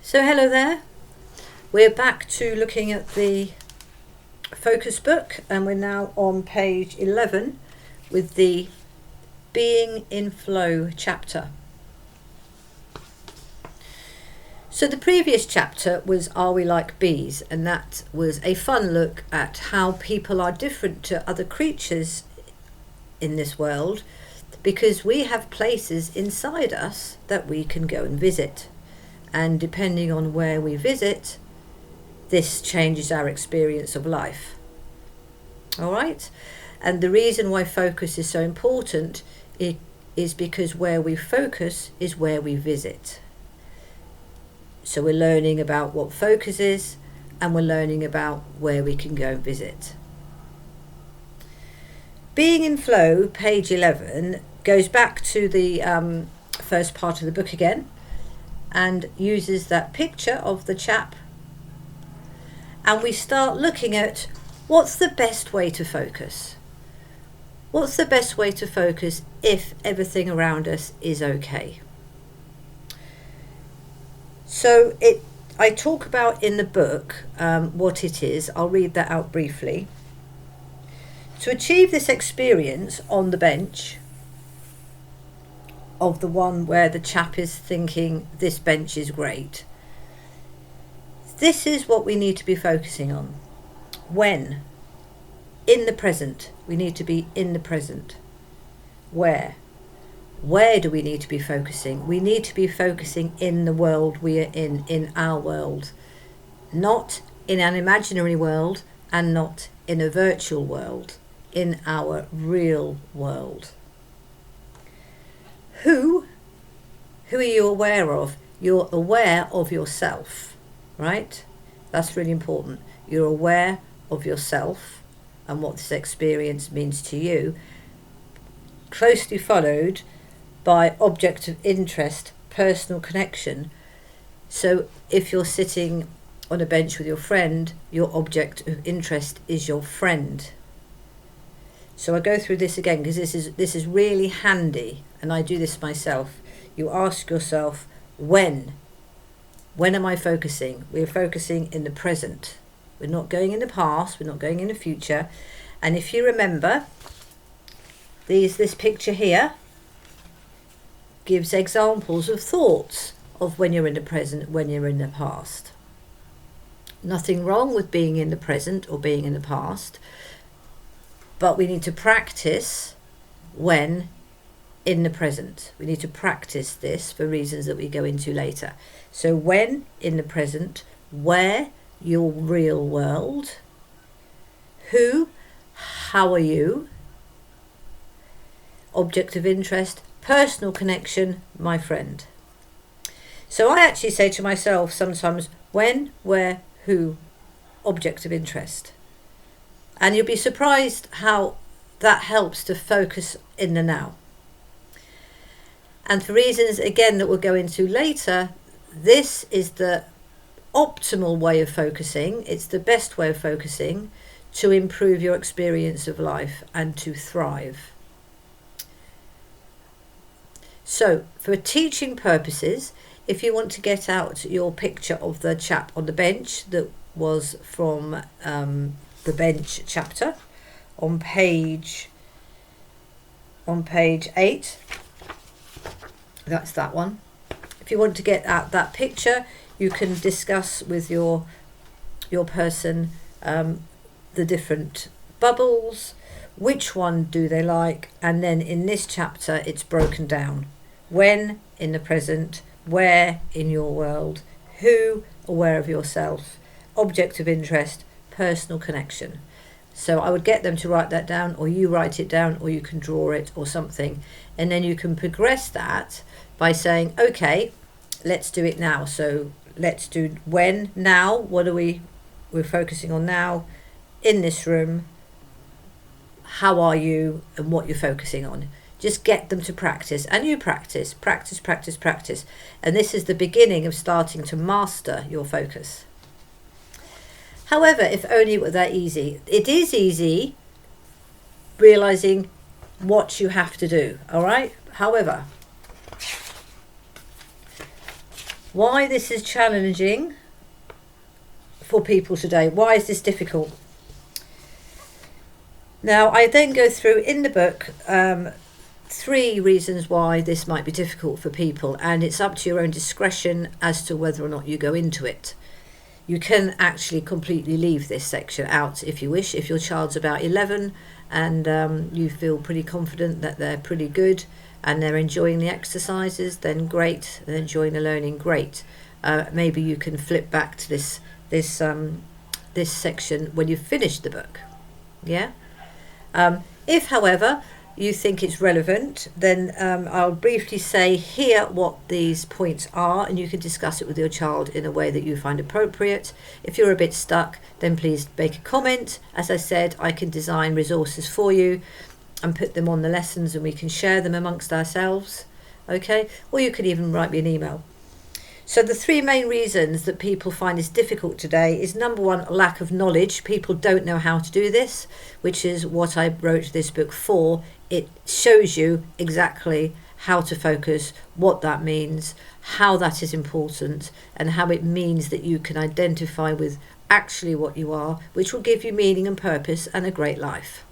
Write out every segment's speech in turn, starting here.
So hello there, we're back to looking at the Focus book and we're now on page 11 with the Being in Flow chapter. So the previous chapter was Are We Like Bees, and that was a fun look at how people are different to other creatures in this world because we have places inside us that we can go and visit. And depending on where we visit, this changes our experience of life. All right? And the reason why focus is so important is because where we focus is where we visit. So we're learning about what focus is, and we're learning about where we can go and visit. Being in Flow, page 11, goes back to the first part of the book again, and uses that picture of the chap, and we start looking at what's the best way to focus. What's the best way to focus if everything around us is okay? So I talk about in the book what it is. I'll read that out briefly. To achieve this experience on the bench of the one where the chap is thinking this bench is great, this is what we need to be focusing on. When? In the present. We need to be in the present. Where? Where do we need to be focusing? We need to be focusing in the world we are in our world. Not in an imaginary world and not in a virtual world. In our real world. Who are you aware of? You're aware of yourself, right? That's really important. You're aware of yourself and what this experience means to you, closely followed by object of interest, personal connection. So if you're sitting on a bench with your friend, your object of interest is your friend. So I go through this again because this is really handy, and I do this myself. You ask yourself, when am I focusing? We're focusing in the present. We're not going in the past, we're not going in the future. And if you remember, this picture here gives examples of thoughts of when you're in the present, when you're in the past. Nothing wrong with being in the present or being in the past. But we need to practice when in the present. We need to practice this for reasons that we go into later. So when in the present, where, your real world, who, how are you, object of interest, personal connection, my friend. So I actually say to myself sometimes, when, where, who, object of interest. And you'll be surprised how that helps to focus in the now. And for reasons, again, that we'll go into later, this is the optimal way of focusing. It's the best way of focusing to improve your experience of life and to thrive. So, for teaching purposes, if you want to get out your picture of the chap on the bench that was from the bench chapter on page 8, that's that one. If you want to get out that picture, you can discuss with your person the different bubbles, which one do they like, and then in this chapter it's broken down. When in the present, where in your world, who, aware of yourself, object of interest, personal connection. So I would get them to write that down, or you write it down, or you can draw it or something, and then you can progress that by saying, okay, let's do it now. So let's do when, now, what are we're focusing on now in this room, how are you, and what you're focusing on. Just get them to practice, and you practice, and this is the beginning of starting to master your focus. However, if only it were that easy. It is easy realizing what you have to do, all right? However, why this is challenging for people today. Why is this difficult? Now, I then go through in the book 3 reasons why this might be difficult for people, and it's up to your own discretion as to whether or not you go into it. You can actually completely leave this section out if you wish. If your child's about 11 and you feel pretty confident that they're pretty good and they're enjoying the exercises, then great. They're enjoying the learning, great. Maybe you can flip back to this section when you've finished the book. Yeah. If, however, you think it's relevant, then I'll briefly say here what these points are, and you can discuss it with your child in a way that you find appropriate. If you're a bit stuck, then please make a comment. As I said, I can design resources for you and put them on the lessons, and we can share them amongst ourselves. Okay? Or you could even write me an email. So the 3 main reasons that people find this difficult today is, number 1, lack of knowledge. People don't know how to do this, which is what I wrote this book for. It shows you exactly how to focus, what that means, how that is important, and how it means that you can identify with actually what you are, which will give you meaning and purpose and a great life.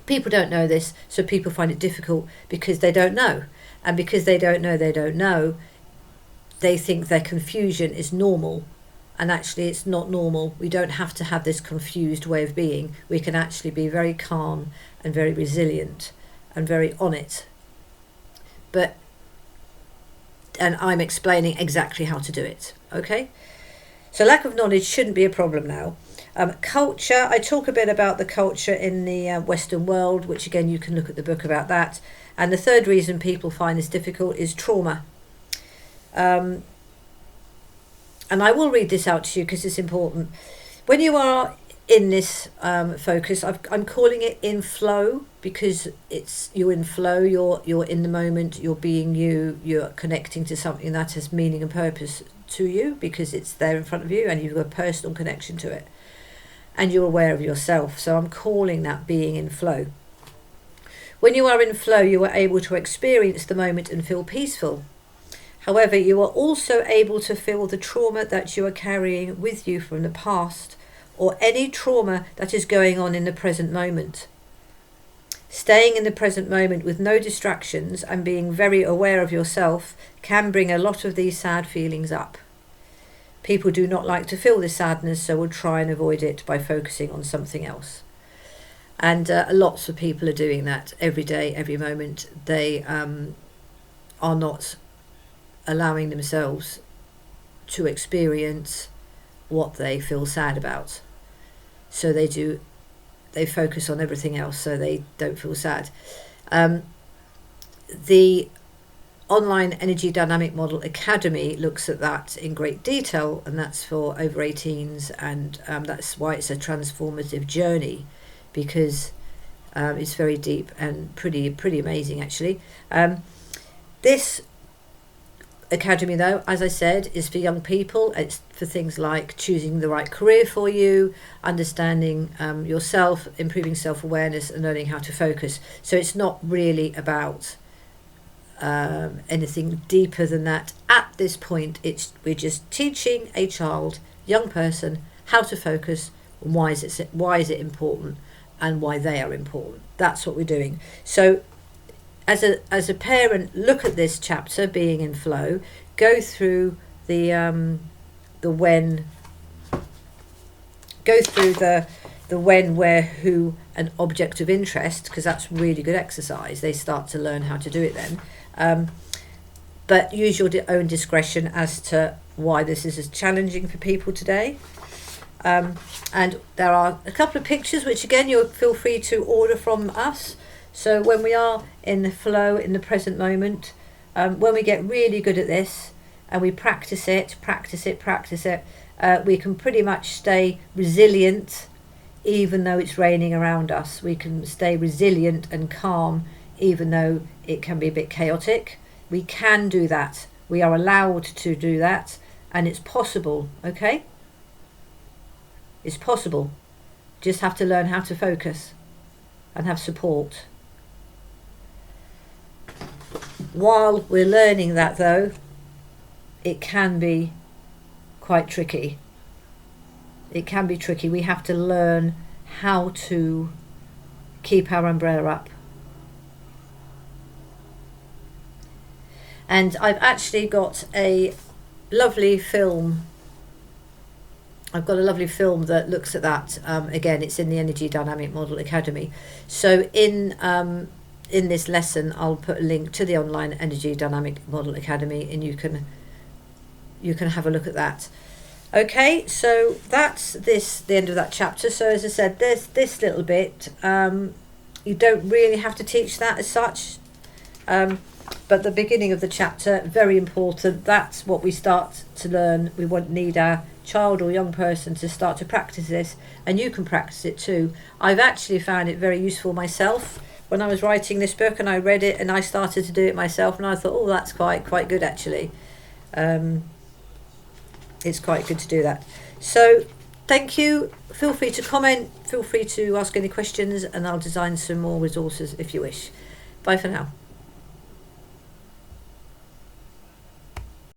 People don't know this, so people find it difficult because they don't know. And because they don't know, they think their confusion is normal, and actually it's not normal. We don't have to have this confused way of being. We can actually be very calm and very resilient and very on it. And I'm explaining exactly how to do it. Okay? So lack of knowledge shouldn't be a problem now. Culture, I talk a bit about the culture in the Western world, which again you can look at the book about that. And the 3rd reason people find this difficult is trauma. And I will read this out to you because it's important. When you are in this focus, I'm calling it in flow because you're in flow, you're in the moment, you're being you're connecting to something that has meaning and purpose to you because it's there in front of you and you've got a personal connection to it. And you're aware of yourself. So I'm calling that being in flow. When you are in flow, you are able to experience the moment and feel peaceful. However, you are also able to feel the trauma that you are carrying with you from the past, or any trauma that is going on in the present moment. Staying in the present moment with no distractions and being very aware of yourself can bring a lot of these sad feelings up. People do not like to feel this sadness, so will try and avoid it by focusing on something else. And lots of people are doing that every day, every moment. They are not allowing themselves to experience what they feel sad about. So they focus on everything else so they don't feel sad. The Online Energy Dynamic Model Academy looks at that in great detail, and that's for over 18s, and that's why it's a transformative journey, because it's very deep and pretty amazing actually. This Academy, though, as I said, is for young people. It's for things like choosing the right career for you, understanding yourself, improving self-awareness, and learning how to focus. So it's not really about anything deeper than that. At this point, we're just teaching a child, young person, how to focus, and why is it important, and why they are important. That's what we're doing. So as a parent, look at this chapter, being in flow, go through the when, where, who, and object of interest, because that's really good exercise. They start to learn how to do it then. But use your own discretion as to why this is as challenging for people today. And there are a couple of pictures which again you'll feel free to order from us. So when we are in the flow, in the present moment, when we get really good at this and we practice it, we can pretty much stay resilient even though it's raining around us. We can stay resilient and calm even though it can be a bit chaotic. We can do that. We are allowed to do that, and it's possible, okay? It's possible. Just have to learn how to focus and have support. While we're learning that, though, it can be quite tricky. It can be tricky. We have to learn how to keep our umbrella up. And I've actually got a lovely film. I've got a lovely film that looks at that. Again, it's in the Energy Dynamic Model Academy. So in this lesson, I'll put a link to the online Energy Dynamic Model Academy, and you can have a look at that. Okay, so that's the end of that chapter. So as I said, there's this little bit. You don't really have to teach that as such, but the beginning of the chapter, very important. That's what we start to learn. We need our child or young person to start to practice this, and you can practice it too. I've actually found it very useful myself when I was writing this book, and I read it and I started to do it myself, and I thought, oh, that's quite good actually. It's quite good to do that. So thank you. Feel free to comment, feel free to ask any questions, and I'll design some more resources if you wish. Bye for now.